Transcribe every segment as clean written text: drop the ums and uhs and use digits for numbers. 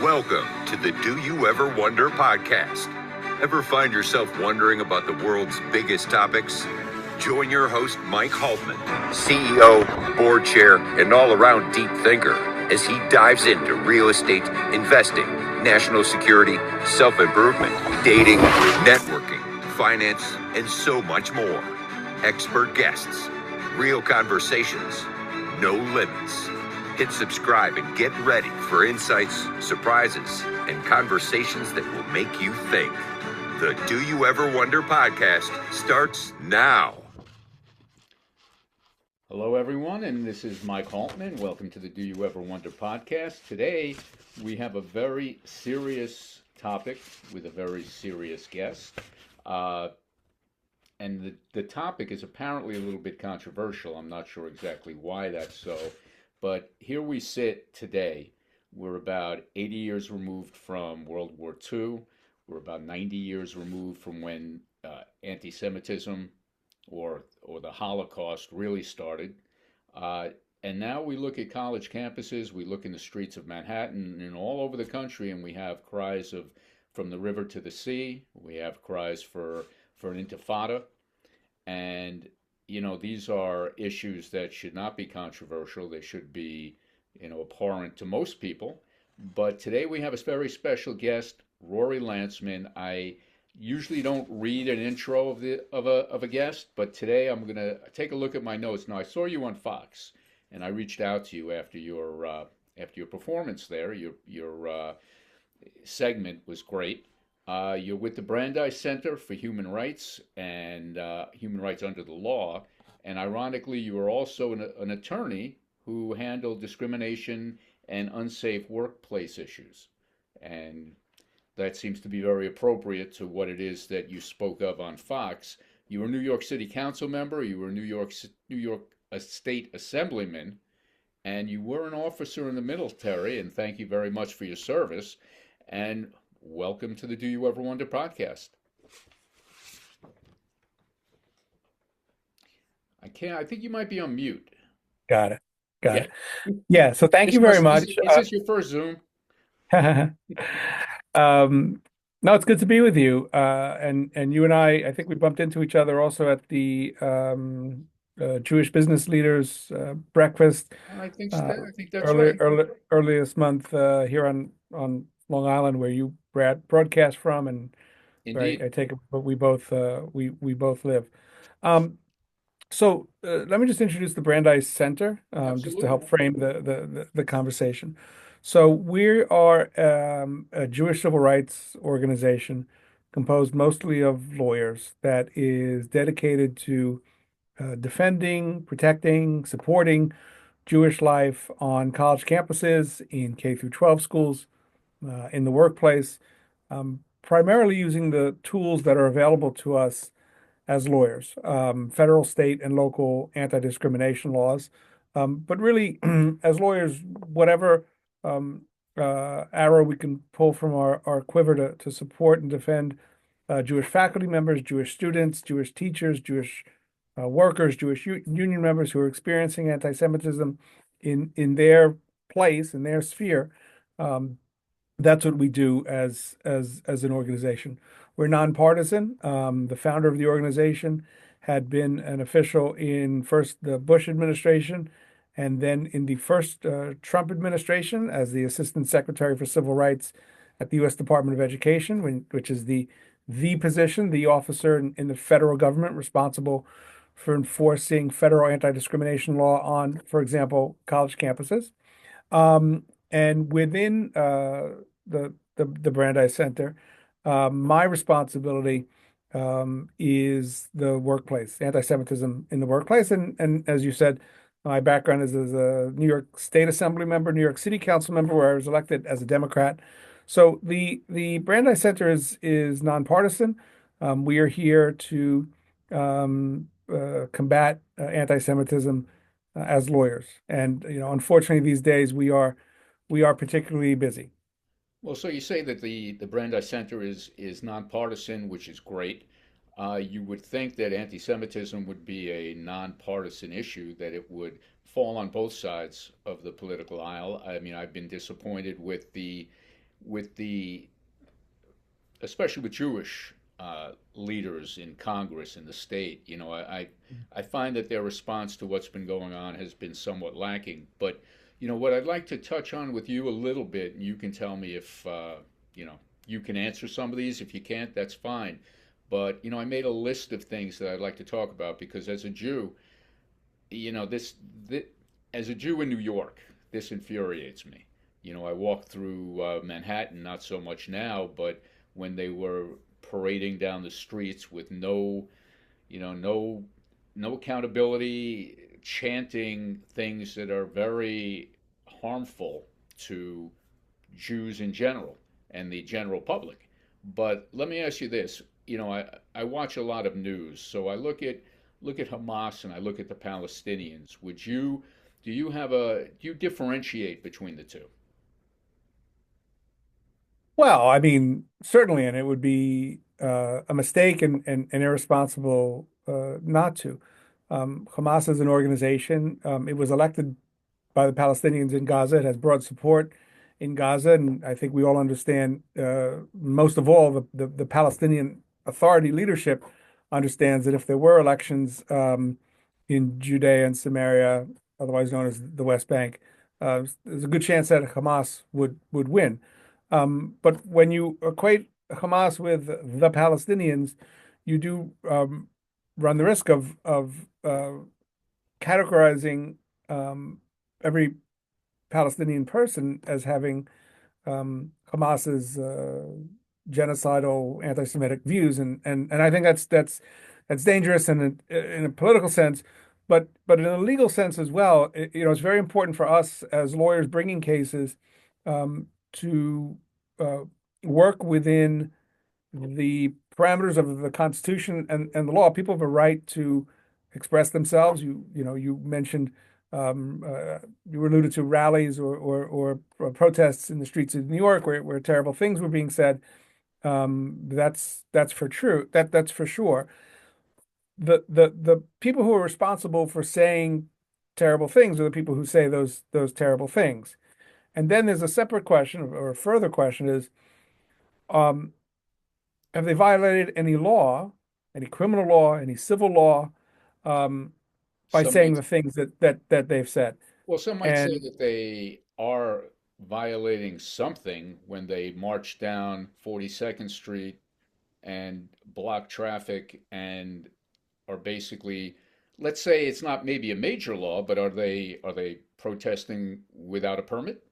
Welcome to the Do You Ever Wonder podcast. Ever find yourself wondering about the world's biggest topics? Join your host, Mike Haltman, CEO, board chair, and all-around deep thinker, as he dives into real estate, investing, national security, self-improvement, dating, networking, finance, and so much more. Expert guests, real conversations, no limits. Hit subscribe and get ready for insights, surprises, and conversations that will make you think. The Do You Ever Wonder podcast starts now. Hello, everyone, and this is Mike Haltman. Welcome to the Do You Ever Wonder podcast. Today, we have a very serious topic with a very serious guest. And the topic is apparently a little bit controversial. I'm not sure exactly why that's so. But here we sit today. We're about 80 years removed from World War II. We're about 90 years removed from when anti-Semitism or the Holocaust really started. And now we look at college campuses, we look in the streets of Manhattan and all over the country, and we have cries of from the river to the sea. We have cries for an intifada. And you know, these are issues that should not be controversial. They should be, abhorrent to most people. But today we have a very special guest, Rory Lancman. I usually don't read an intro of a guest, but today I'm going to take a look at my notes. Now, I saw you on Fox, and I reached out to you after your performance there. Your segment was great. You're with the Brandeis Center for Human Rights and Human Rights Under the Law. And ironically, you are also an attorney who handled discrimination and unsafe workplace issues. And that seems to be very appropriate to what it is that you spoke of on Fox. You were a New York City Council member, you were a New York State Assemblyman, and you were an officer in the military. And thank you very much for your service. And welcome to the Do You Ever Wonder podcast. I think you might be on mute. Got it. Yeah, so thank you very much. Is this your first Zoom? No, it's good to be with you. And you and I think we bumped into each other also at the Jewish Business Leaders breakfast. I think that's right. Early this month here on Long Island, where you broadcast from, and Indeed. I take it, but we both live. So let me just introduce the Brandeis Center, just to help frame the conversation. So we are a Jewish civil rights organization composed mostly of lawyers that is dedicated to defending, protecting, supporting Jewish life on college campuses, in K through 12 schools, in the workplace, primarily using the tools that are available to us as lawyers, federal, state, and local anti-discrimination laws. But really, as lawyers, whatever arrow we can pull from our quiver to support and defend Jewish faculty members, Jewish students, Jewish teachers, Jewish workers, Jewish union members who are experiencing anti-Semitism in their place, in their sphere. That's what we do as an organization. We're nonpartisan. The founder of the organization had been an official in first the Bush administration and then in the first Trump administration as the Assistant Secretary for Civil Rights at the U.S. Department of Education, which is the position, the officer in the federal government responsible for enforcing federal anti-discrimination law on, for example, college campuses. And within the Brandeis Center, my responsibility is the workplace, anti-Semitism in the workplace. And as you said, my background is as a New York State Assembly member, New York City Council member, where I was elected as a Democrat. So the Brandeis Center is nonpartisan. We are here to combat anti-Semitism as lawyers. And unfortunately, these days we are particularly busy. Well, so you say that the Brandeis Center is nonpartisan, which is great. You would think that anti-Semitism would be a nonpartisan issue, that it would fall on both sides of the political aisle. I mean, I've been disappointed with the with the, especially with Jewish leaders in Congress in the state. I find that their response to what's been going on has been somewhat lacking. But what I'd like to touch on with you a little bit, and you can tell me if you know you can answer some of these. If you can't, that's fine. But I made a list of things that I'd like to talk about because as a Jew, this as a Jew in New York, this infuriates me. I walk through Manhattan, not so much now, but when they were parading down the streets with no accountability, chanting things that are very harmful to Jews in general and the general public. But let me ask you this. I watch a lot of news, so I look at Hamas and I look at the Palestinians. Do you differentiate between the two? Well, I mean, certainly, and it would be a mistake and irresponsible not to. Hamas is an organization. It was elected by the Palestinians in Gaza. It has broad support in Gaza, and I think we all understand. Most of all, the Palestinian Authority leadership understands that if there were elections in Judea and Samaria, otherwise known as the West Bank, there's a good chance that Hamas would win. But when you equate Hamas with the Palestinians, you do run the risk of categorizing every Palestinian person as having Hamas's genocidal anti-Semitic views, and I think that's dangerous in a political sense, but in a legal sense as well. It's very important for us as lawyers bringing cases to uh, work within the parameters of the Constitution and the law. People have a right to express themselves. You mentioned you alluded to rallies or protests in the streets of New York where terrible things were being said. That's for true. That's for sure. The people who are responsible for saying terrible things are the people who say those terrible things. And then there's a separate question or a further question is, um, have they violated any law, any criminal law, any civil law, um, by Some saying might, the things that they've said? some might say And that they are violating something when they march down 42nd Street and block traffic and are basically, let's say it's not maybe a major law, but are they protesting without a permit?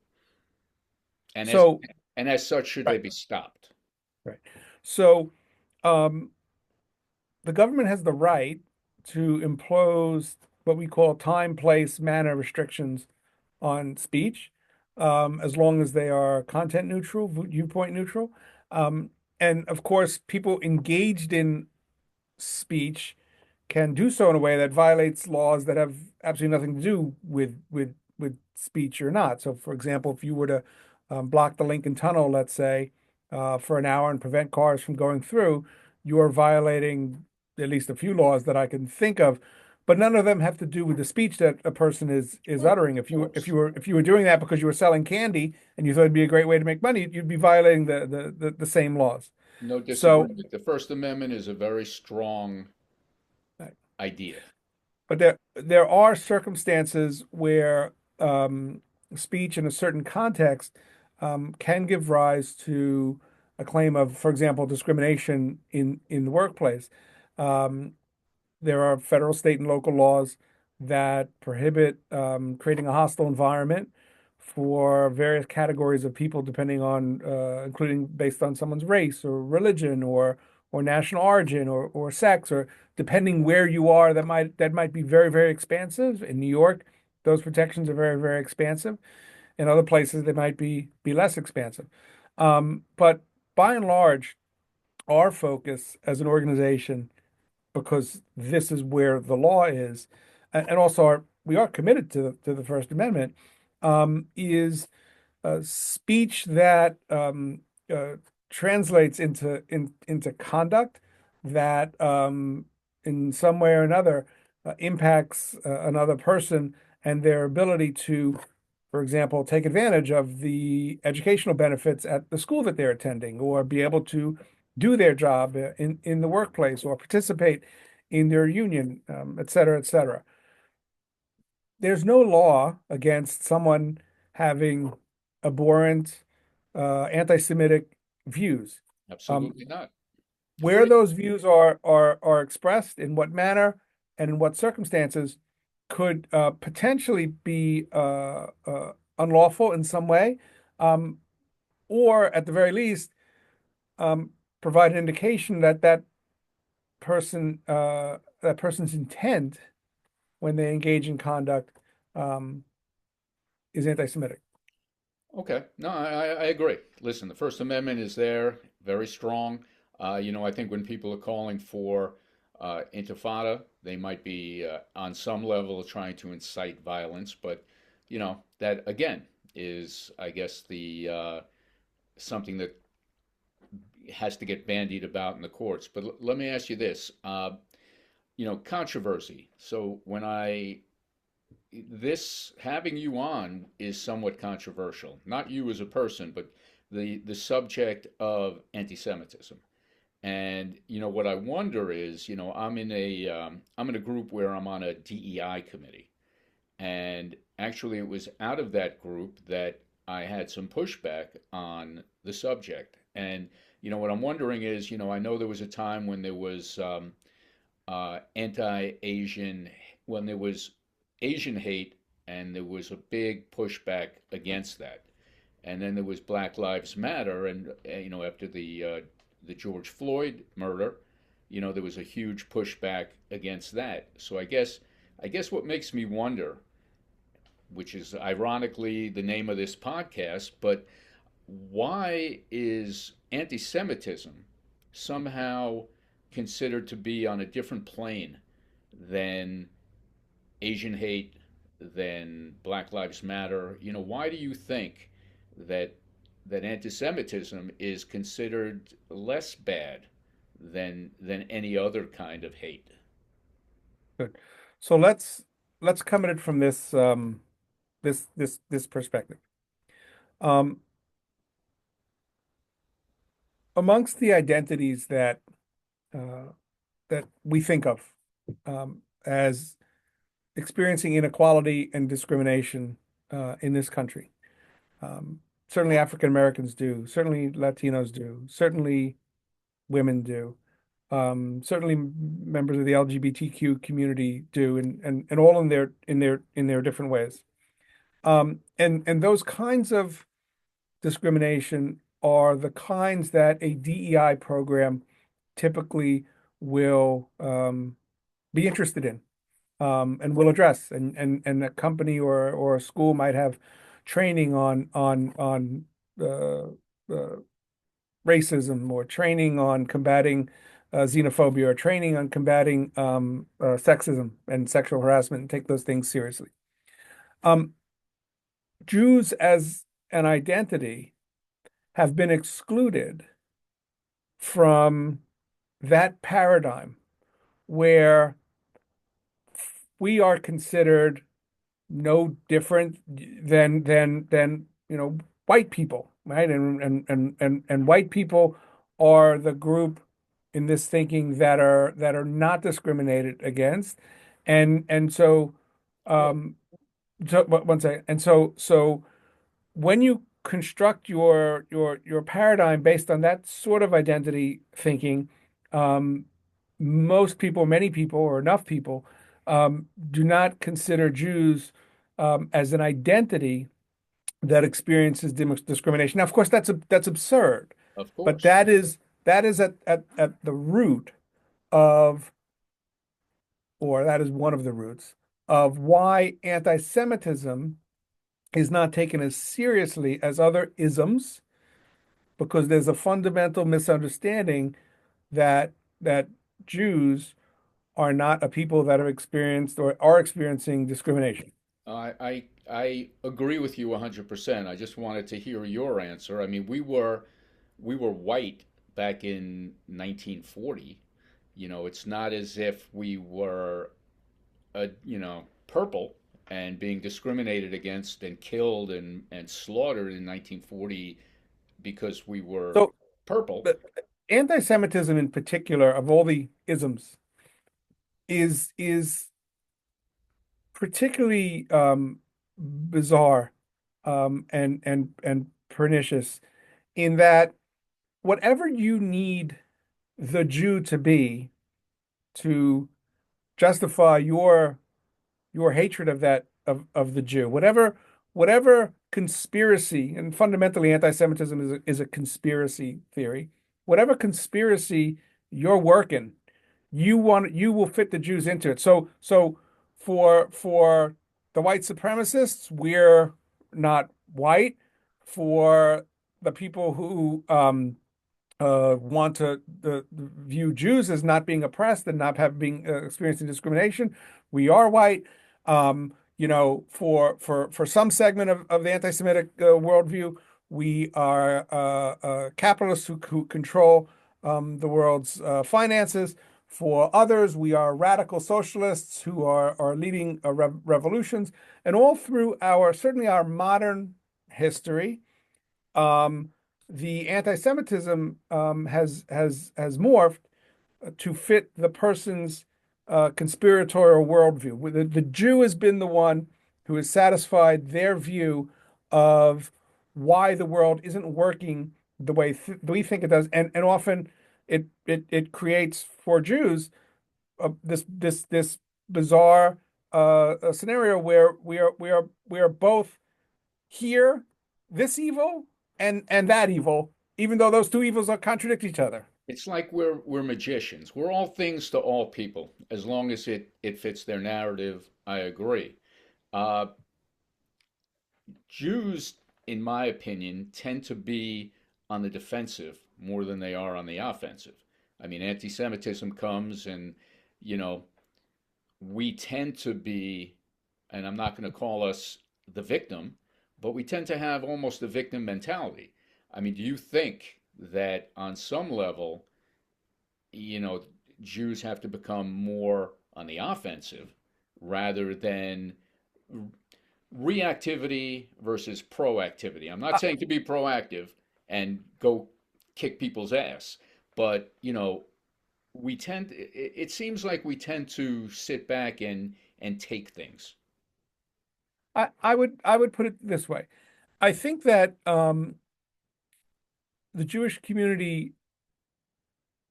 And as so, and as such, should they right, be stopped? right. So, um, the government has the right to impose what we call time, place, manner restrictions on speech, as long as they are content neutral, viewpoint neutral. Um, and of course, people engaged in speech can do so in a way that violates laws that have absolutely nothing to do with speech or not. So, for example, if you were to block the Lincoln Tunnel, let's say, for an hour and prevent cars from going through, you are violating at least a few laws that I can think of. But none of them have to do with the speech that a person is Well, uttering. of course, If you were doing that because you were selling candy and you thought it'd be a great way to make money, you'd be violating the same laws. no So, disagreement. The First Amendment is a very strong right. idea. But there are circumstances where speech in a certain context can give rise to a claim of, for example, discrimination in the workplace. Um, there are federal, state, and local laws that prohibit creating a hostile environment for various categories of people, depending on, including based on someone's race or religion or national origin or sex, or depending where you are, that might be very, very expansive. In New York, those protections are very, very expansive. In other places, they might be less expansive. But by and large, our focus as an organization, because this is where the law is, and also we are committed to the First Amendment, is speech that translates into conduct that in some way or another impacts another person and their ability to, for example, take advantage of the educational benefits at the school that they're attending, or be able to do their job in the workplace, or participate in their union, et cetera, et cetera. There's no law against someone having abhorrent, anti-Semitic views. Um, Absolutely not. where Agree. those views are expressed, in what manner and in what circumstances, could potentially be unlawful in some way, um, or at the very least, um, provide an indication that that person's intent when they engage in conduct um, is anti-Semitic. Okay. No, I agree. Listen, the First Amendment is there, very strong. I think when people are calling for intifada, they might be on some level trying to incite violence, but that again is, I guess, the something that has to get bandied about in the courts. But let me ask you this, controversy. So when I this having you on is somewhat controversial. Not you as a person, but the subject of anti-Semitism. And what I wonder is, I'm in a group where I'm on a DEI committee, and actually it was out of that group that I had some pushback on the subject. And what I'm wondering is, I know there was a time when there was anti-Asian, when there was Asian hate, and there was a big pushback against that. And then there was Black Lives Matter, and after the George Floyd murder, there was a huge pushback against that. So I guess what makes me wonder, which is ironically the name of this podcast, but why is anti-Semitism somehow considered to be on a different plane than Asian hate, than Black Lives Matter? Why do you think that anti-Semitism is considered less bad than any other kind of hate? Good. So let's come at it from this perspective. Um, amongst the identities uh, that we think of as experiencing inequality and discrimination in this country, um, certainly African Americans do, certainly Latinos do, certainly women do, certainly members of the LGBTQ community do, and all in their different ways. And those kinds of discrimination are the kinds that a DEI program typically will be interested in, and will address. And a company or a school might have training on uh, uh, racism, or training on combating xenophobia, or training on combating sexism and sexual harassment, and take those things seriously. Um, Jews as an identity have been excluded from that paradigm, where we are considered no different than white people, right? And white people are the group in this thinking that are not discriminated against, and so Well, um so one second. And so when you construct your paradigm based on that sort of identity thinking, um, most people, many people, or enough people, do not consider Jews as an identity that experiences discrimination. Now, of course, that's absurd, of but course. that is at the root of, or that is one of the roots of why anti-Semitism is not taken as seriously as other isms, because there's a fundamental misunderstanding that Jews are not a people that have experienced or are experiencing discrimination. I agree with you 100%. I just wanted to hear your answer. I mean, we were white back in 1940. It's not as if we were purple. and being discriminated against and killed and slaughtered in 1940 because we were So, purple. but anti-Semitism in particular, of all the isms, is particularly bizarre and pernicious in that whatever you need the Jew to be to justify your hatred of that of the Jew. Whatever conspiracy, and fundamentally anti-Semitism is a conspiracy theory. Whatever conspiracy you're working, you will fit the Jews into it. So for the white supremacists, we're not white. For the people who want to view Jews as not being oppressed and not have being experiencing discrimination. We are white. For some segment of the anti-Semitic worldview, we are capitalists who control the world's finances. For others, we are radical socialists who are leading revolutions. And all through certainly our modern history, um, the anti-Semitism has morphed to fit the person's conspiratorial worldview. The Jew has been the one who has satisfied their view of why the world isn't working the way we think it does, and often it creates for Jews this bizarre scenario where we are both here, this evil and that evil, even though those two evils are contradict each other. It's like we're magicians. We're all things to all people, as long as it fits their narrative. I agree. Uh, Jews, in my opinion, tend to be on the defensive more than they are on the offensive. I mean, anti-Semitism comes, and you know, we tend to be, and I'm not going to call us the victim, but we tend to have almost a victim mentality. I mean, do you think that on some level, you know, Jews have to become more on the offensive rather than reactivity versus proactivity? I'm not I, saying to be proactive and go kick people's ass, but it seems like we tend to sit back and take things. I would put it this way. I think that the Jewish community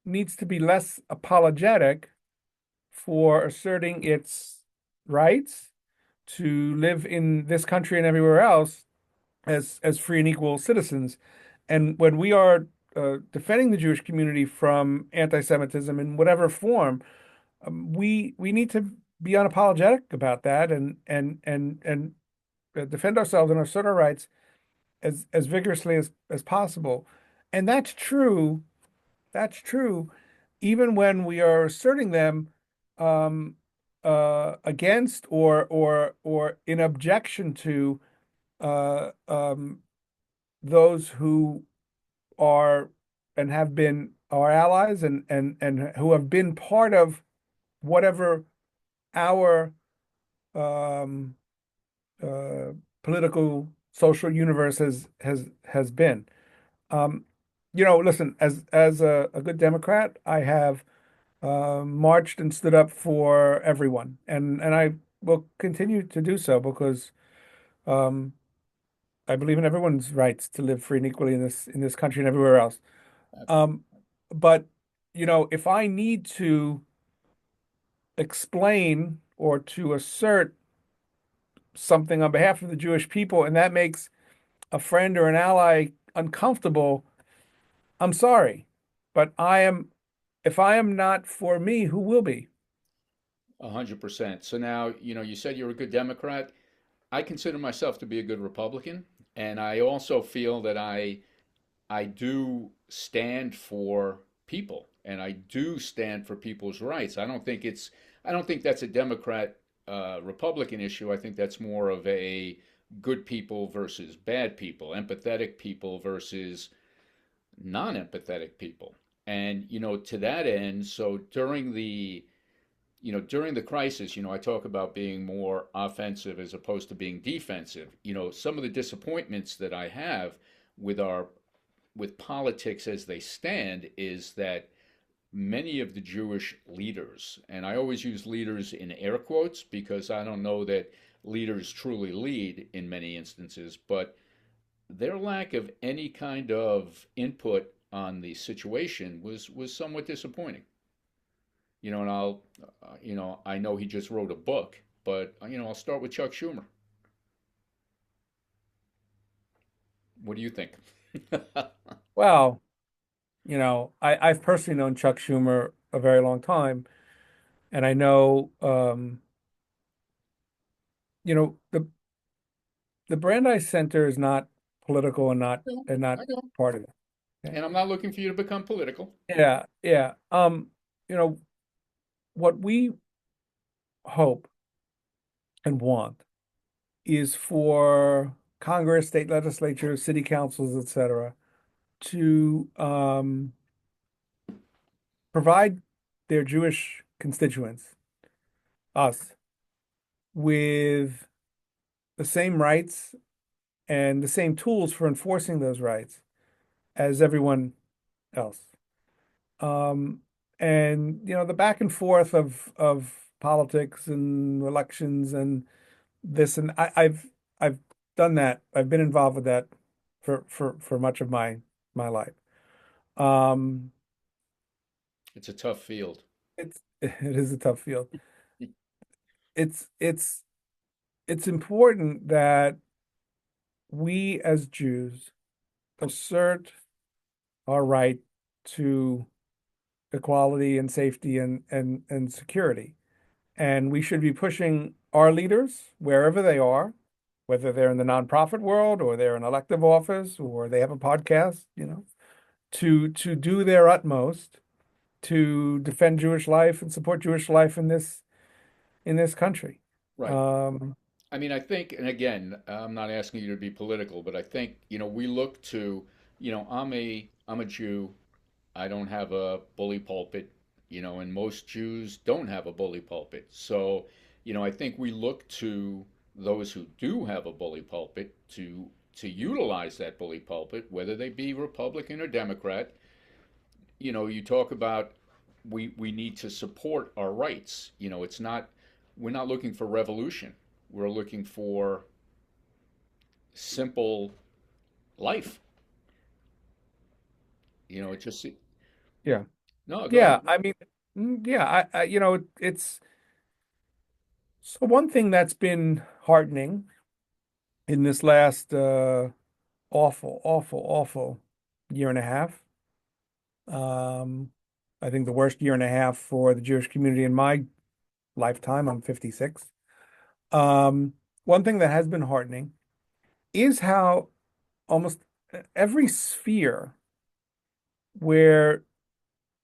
needs to be less apologetic for asserting its rights to live in this country and everywhere else as free and equal citizens. And when we are defending the Jewish community from anti-Semitism in whatever form, we need to be unapologetic about that and defend ourselves and assert our rights as vigorously as possible. And that's true. That's true, even when we are asserting them um, against or in objection to uh, um, those who are and have been our allies and who have been part of whatever our um, uh, political social universe has been. Um, Listen, as a good Democrat, I have marched and stood up for everyone, and I will continue to do so because um, I believe in everyone's rights to live free and equally in this country and everywhere else. Um, but if I need to explain or to assert something on behalf of the Jewish people, and that makes a friend or an ally uncomfortable, I'm sorry, but if I am not for me, who will be? 100%. So now, you said you're a good Democrat. I consider myself to be a good Republican, and I also feel that I do stand for people, and I do stand for people's rights. I don't think that's a Democrat Republican issue. I think that's more of a good people versus bad people, empathetic people versus non-empathetic people. And to that end, so during the during the crisis, I talk about being more offensive as opposed to being defensive. Some of the disappointments that I have with our with politics as they stand is that many of the Jewish leaders, and I always use leaders in air quotes because I don't know that leaders truly lead in many instances, but their lack of any kind of input on the situation was somewhat disappointing. And I know he just wrote a book, but I'll start with Chuck Schumer. What do you think? Well, I've personally known Chuck Schumer a very long time, and I know, the Brandeis Center is not political and not No, I know. partisan. Okay. And I'm not looking for you to become political. Yeah, yeah. You know, what we hope and want is for Congress, state legislatures, city councils, etc., to provide their Jewish constituents, us, with the same rights and the same tools for enforcing those rights as everyone else. Um, and the back and forth of politics and elections and this and I've done that. I've been involved with that for much of my life. Um, It's a tough field. it is a tough field. It's it's it's important that we as Jews assert our right to equality and safety and security. And we should be pushing our leaders wherever they are, whether they're in the nonprofit world or they're in elective office or they have a podcast, to do their utmost to defend Jewish life and support Jewish life in this country. Right. Um, I mean, I think, and again, I'm not asking you to be political, but I think, we look to, I'm a Jew. I don't have a bully pulpit, and most Jews don't have a bully pulpit. So, I think we look to those who do have a bully pulpit to utilize that bully pulpit, whether they be Republican or Democrat. You talk about we need to support our rights. It's not we're not looking for revolution. We're looking for simple life. It just yeah. no, go Yeah. ahead. I mean, yeah, it's so one thing that's been heartening in this last awful, awful, awful year and a half. Um, I think the worst year and a half for the Jewish community in my lifetime. I'm 56. Um, One thing that has been heartening is how almost every sphere where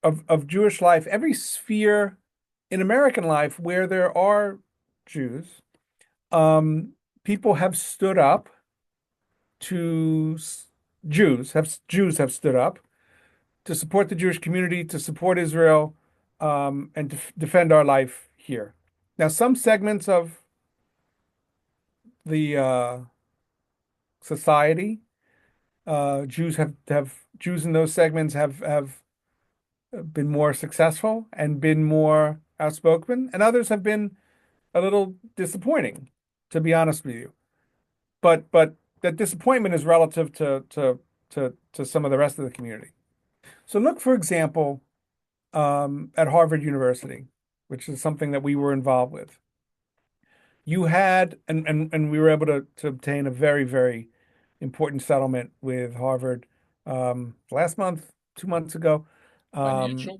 of Jewish life, every sphere in American life where there are Jews, um, people have stood up to Jews have stood up to support the Jewish community, to support Israel, and to defend our life here. Now, some segments of the society, Jews in those segments have been more successful and been more outspoken, and others have been a little disappointing, to be honest with you. But that disappointment is relative to some of the rest of the community. So look, for example, at Harvard University, which is something that we were involved with. You had, and we were able to obtain a very, very important settlement with Harvard last month, 2 months ago. Um, Financial?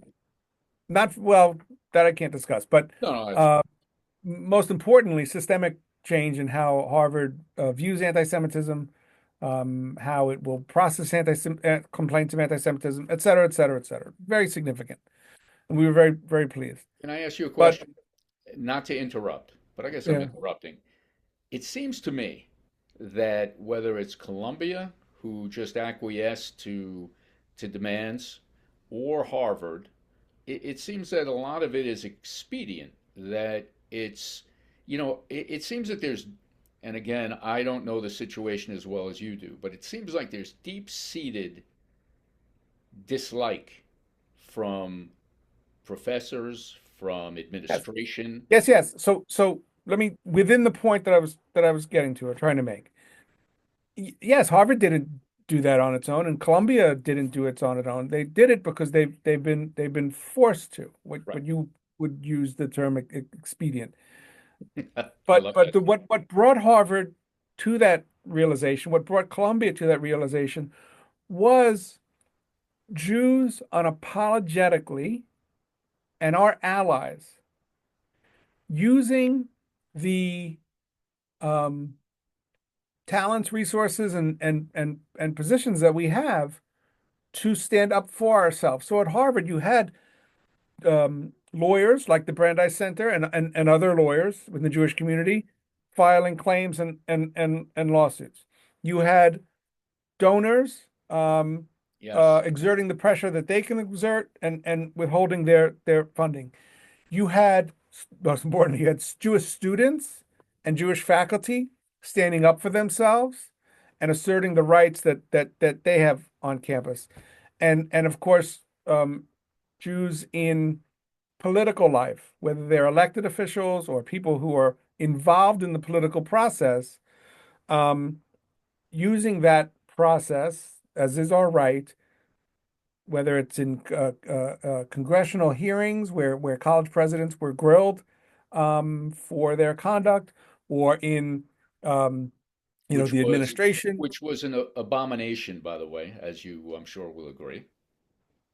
Not well, that I can't discuss, but No, no, that's uh, most importantly, systemic change in how Harvard views anti-Semitism, how it will process complaints of anti-Semitism, et cetera, et cetera, et cetera. Very significant. And we were very, very pleased. Can I ask you a But question? Not to interrupt, but I guess I'm yeah, interrupting. It seems to me that whether it's Columbia, who just acquiesced to demands, or Harvard, it seems that a lot of it is expedient. that it seems that there's, and again, I don't know the situation as well as you do, but it seems like there's deep-seated dislike from professors, from Yes, administration. yes, yes. So let me within the point that I was getting to or trying to make. Yes, Harvard didn't do that on its own, and Columbia didn't do it on its own. They did it because they've been forced to. What Right. what you would use the term expedient. I But love but that. what brought Harvard to that realization, what brought Columbia to that realization was Jews unapologetically and our allies using the um, talents, resources, and positions that we have to stand up for ourselves. So at Harvard, you had lawyers like the Brandeis Center and other lawyers within the Jewish community filing claims and lawsuits. You had donors Yes. exerting the pressure that they can exert and withholding their funding. You had, most importantly, you had Jewish students and Jewish faculty standing up for themselves and asserting the rights that they have on campus. And of course, Jews in political life, whether they're elected officials or people who are involved in the political process, um, using that process, as is our right, whether it's in congressional hearings where college presidents were grilled for their conduct, or in um, Which the was administration, which was an abomination, by the way, as you I'm sure will agree.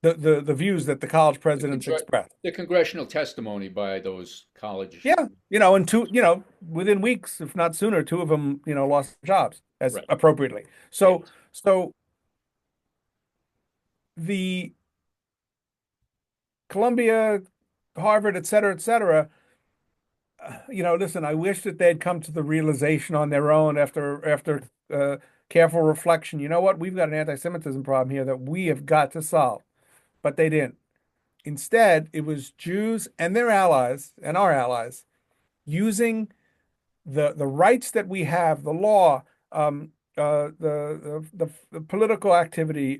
the views that the college The, presidents congre- expressed. the congressional testimony by those college. Yeah, and within weeks, if not sooner, two of them, lost jobs as Right. appropriately. So, Yes. so the Columbia, Harvard, et cetera, listen, I wish that they'd come to the realization on their own after careful reflection. You know what? We've got an anti-Semitism problem here that we have got to solve. But they didn't. Instead, it was Jews and their allies and our allies using the rights that we have, the law, the political activity,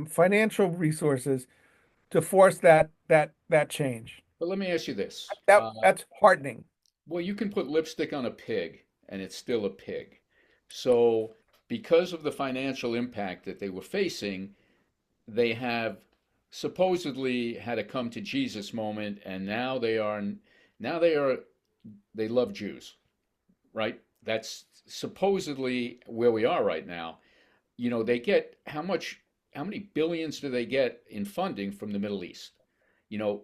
financial resources to force that change. But let me ask you this. That's heartening. Well, you can put lipstick on a pig, and it's still a pig. So, because of the financial impact that they were facing, they have supposedly had a come to Jesus moment, and now they love Jews, right? That's supposedly where we are right now. They get how many billions do they get in funding from the Middle East? You know,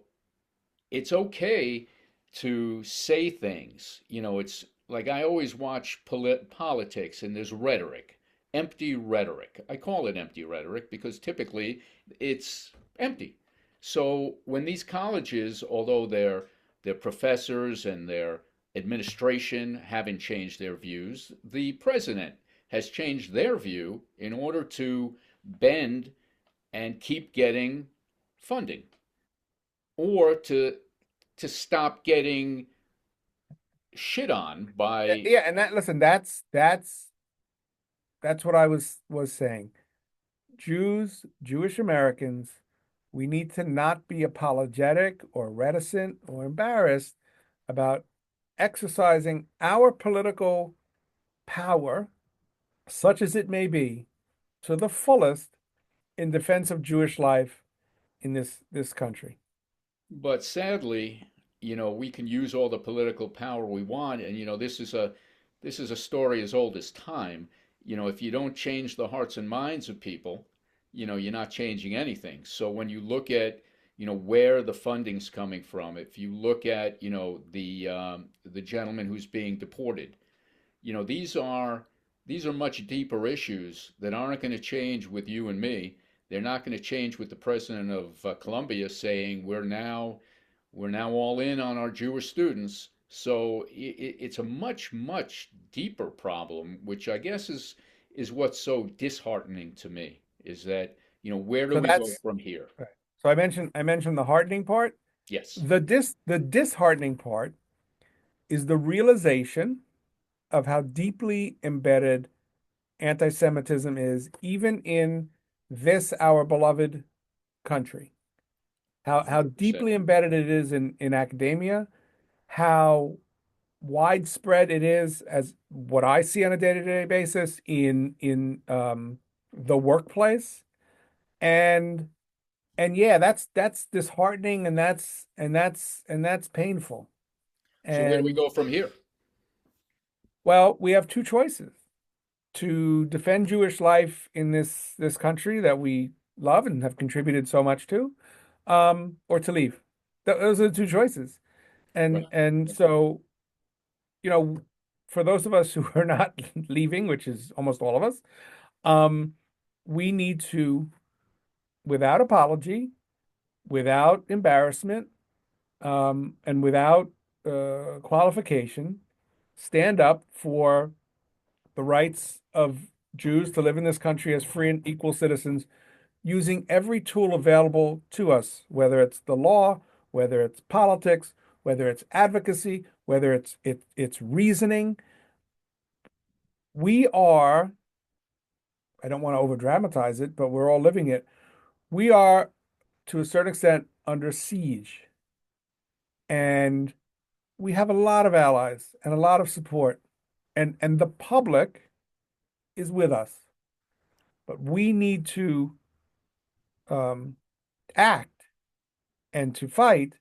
it's okay to say things. It's like I always watch politics and there's rhetoric, empty rhetoric. I call it empty rhetoric because typically it's empty. So when these colleges, although their professors and their administration haven't changed their views, the president has changed their view in order to bend and keep getting funding or to stop getting shit on by. Yeah, and listen, that's what I was saying. Jewish Americans, we need to not be apologetic or reticent or embarrassed about exercising our political power, such as it may be, to the fullest in defense of Jewish life in this country. But sadly, we can use all the political power we want, and this is a story as old as time. If you don't change the hearts and minds of people, you're not changing anything. So when you look at where the funding's coming from, if you look at the gentleman who's being deported, these are much deeper issues that aren't going to change with you and me. They're not going to change with the president of Columbia saying we're now all in on our Jewish students. So it's a much much deeper problem, which I guess is what's so disheartening to me. Is that where do So we go that's from here? right. So I mentioned the hardening part. Yes. The disheartening part is the realization of how deeply embedded anti-Semitism is, even in this, our beloved country. How 100%. deeply embedded it is in academia, how widespread it is as what I see on a day-to-day basis in the workplace. And and yeah, that's disheartening and that's painful. So where do we And go from here? well, we have two choices: to defend Jewish life in this country that we love and have contributed so much to, or to leave. Those are the two choices. Right. And so, you know, for those of us who are not leaving, which is almost all of us, um, we need to, without apology, without embarrassment, and without qualification, stand up for the rights of Jews to live in this country as free and equal citizens, using every tool available to us, whether it's the law, whether it's politics, whether it's advocacy, whether it's reasoning. We are, I don't want to over dramatize it, but we're all living it. We are, to a certain extent, under siege. And we have a lot of allies and a lot of support. And the public is with us. But we need to um, act and to fight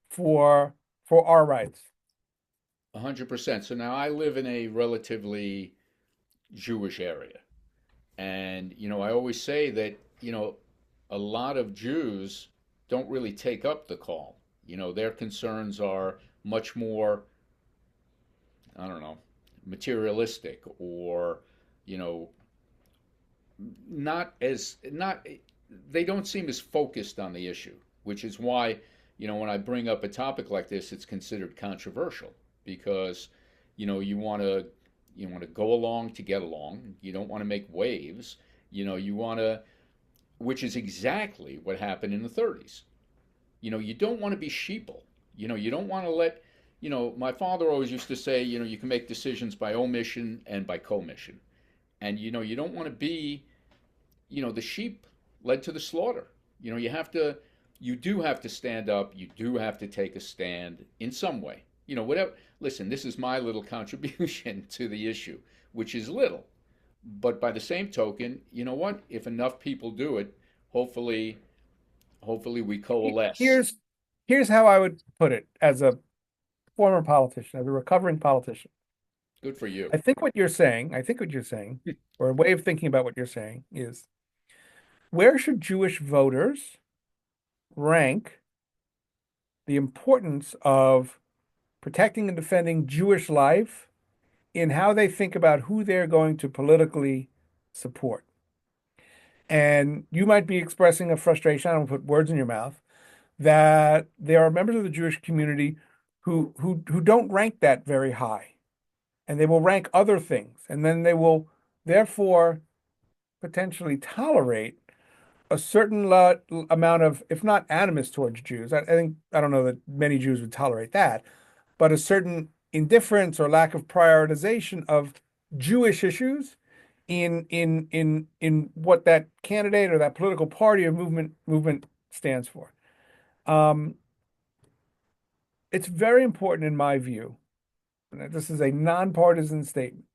for our rights. 100%. So now I live in a relatively Jewish area. And, I always say that, a lot of Jews don't really take up the call. Their concerns are much more, I don't know, materialistic or, you know, not they don't seem as focused on the issue, which is why, when I bring up a topic like this, it's considered controversial because, you want to go along to get along. You don't want to make waves. You want to, which is exactly what happened in the 30s. You don't want to be sheeple. You don't want to let, my father always used to say, you can make decisions by omission and by commission. And, you don't want to be, the sheep led to the slaughter. You do have to stand up. You do have to take a stand in some way. Whatever. Listen, this is my little contribution to the issue, which is little. But by the same token, you know what? If enough people do it, hopefully, hopefully we coalesce. Here's here's how I would put it as a former politician, as a recovering politician. Good for you. I think what you're saying, or a way of thinking about what you're saying is, where should Jewish voters rank the importance of protecting and defending Jewish life in how they think about who they're going to politically support? And you might be expressing a frustration, I don't put words in your mouth, that there are members of the Jewish community who don't rank that very high, and they will rank other things, and then they will therefore potentially tolerate a certain amount of, if not animus towards Jews. I think I don't know that many Jews would tolerate that, but a certain indifference or lack of prioritization of Jewish issues in what that candidate or that political party or movement stands for. Um, it's very important in my view, and this is a nonpartisan statement.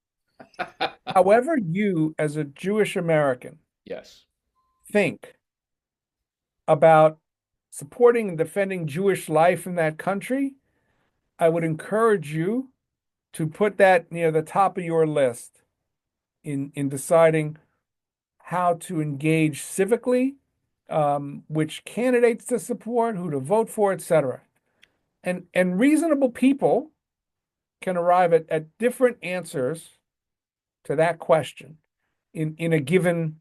However, you as a Jewish American Yes. think about supporting and defending Jewish life in that country, I would encourage you to put that near the top of your list in deciding how to engage civically, which candidates to support, who to vote for, etc. And reasonable people can arrive at different answers to that question in a given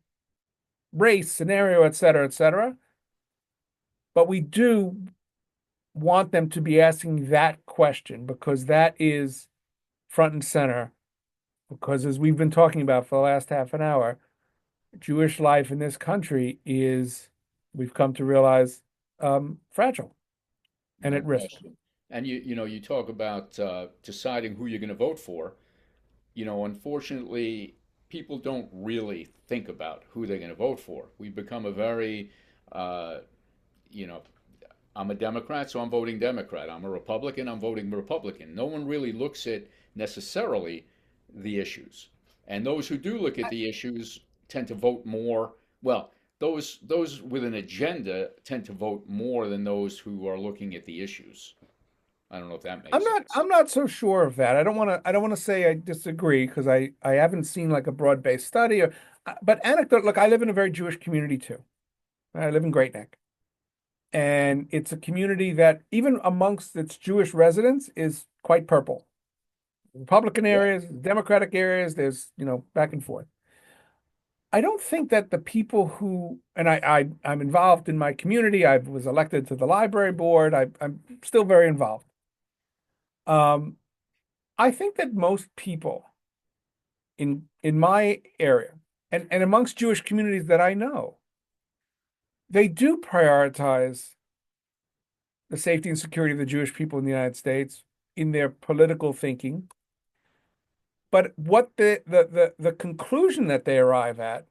race, scenario, etc., etc. But we do want them to be asking that question because that is front and center. Because as we've been talking about for the last half an hour, Jewish life in this country is, we've come to realize, fragile. and No at risk. question. And you talk about deciding who you're going to vote for. Unfortunately, people don't really think about who they're going to vote for. We've become a very, uh, you know, I'm a Democrat, so I'm voting Democrat. I'm a Republican, I'm voting Republican. No one really looks at necessarily the issues. And those who do look at the issues tend to vote more. Well, those with an agenda tend to vote more than those who are looking at the issues. I don't know if that I'm makes not sense. I'm not so sure of that. I don't want to say I disagree because I haven't seen like a broad-based study but anecdote. Look, I live in a very Jewish community too. I live in Great Neck, and it's a community that even amongst its Jewish residents is quite purple. Republican Yeah, areas, Democratic areas, there's, back and forth. I don't think that the people who, and I'm involved in my community. I was elected to the library board. I'm still very involved. Um, I think that most people in my area and amongst Jewish communities that I know, they do prioritize the safety and security of the Jewish people in the United States in their political thinking. But what the conclusion that they arrive at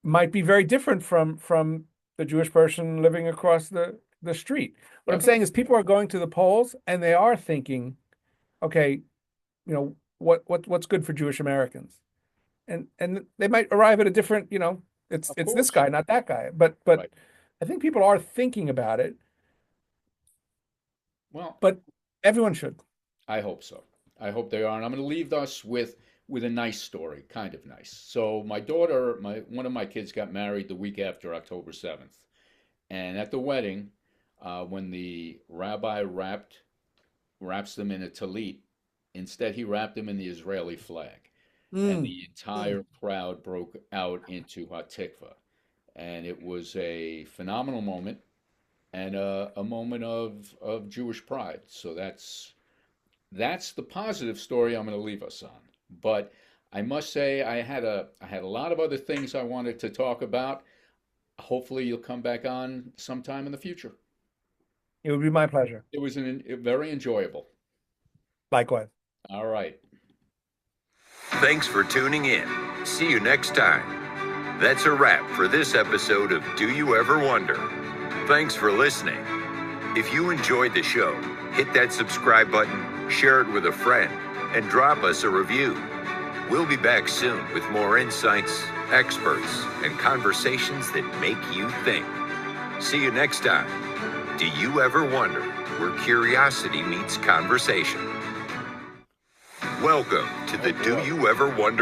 might be very different from the Jewish person living across the street. What I'm saying definitely. is people are going to the polls and they are thinking, okay, what's good for Jewish Americans? And they might arrive at a different, it's Of it's this course. guy, not that guy. But Right. I think people are thinking about it, Well, but everyone should. I hope so. I hope they are. And I'm going to leave us with a nice story, kind of nice. So my daughter, my one of my kids got married the week after October 7th. And at the wedding, when the rabbi wraps them in a tallit, instead he wrapped them in the Israeli flag. And Mm. the entire crowd broke out into Hatikva. And it was a phenomenal moment and a moment of Jewish pride. So that's the positive story I'm going to leave us on. But I must say I had a lot of other things I wanted to talk about. Hopefully you'll come back on sometime in the future. It would be my pleasure. It was very enjoyable. Likewise. All right. Thanks for tuning in. See you next time. That's a wrap for this episode of Do You Ever Wonder? Thanks for listening. If you enjoyed the show, hit that subscribe button, share it with a friend, and drop us a review. We'll be back soon with more insights, experts, and conversations that make you think. See you next time. Do you ever wonder where curiosity meets conversation? Welcome to the Do You Ever Wonder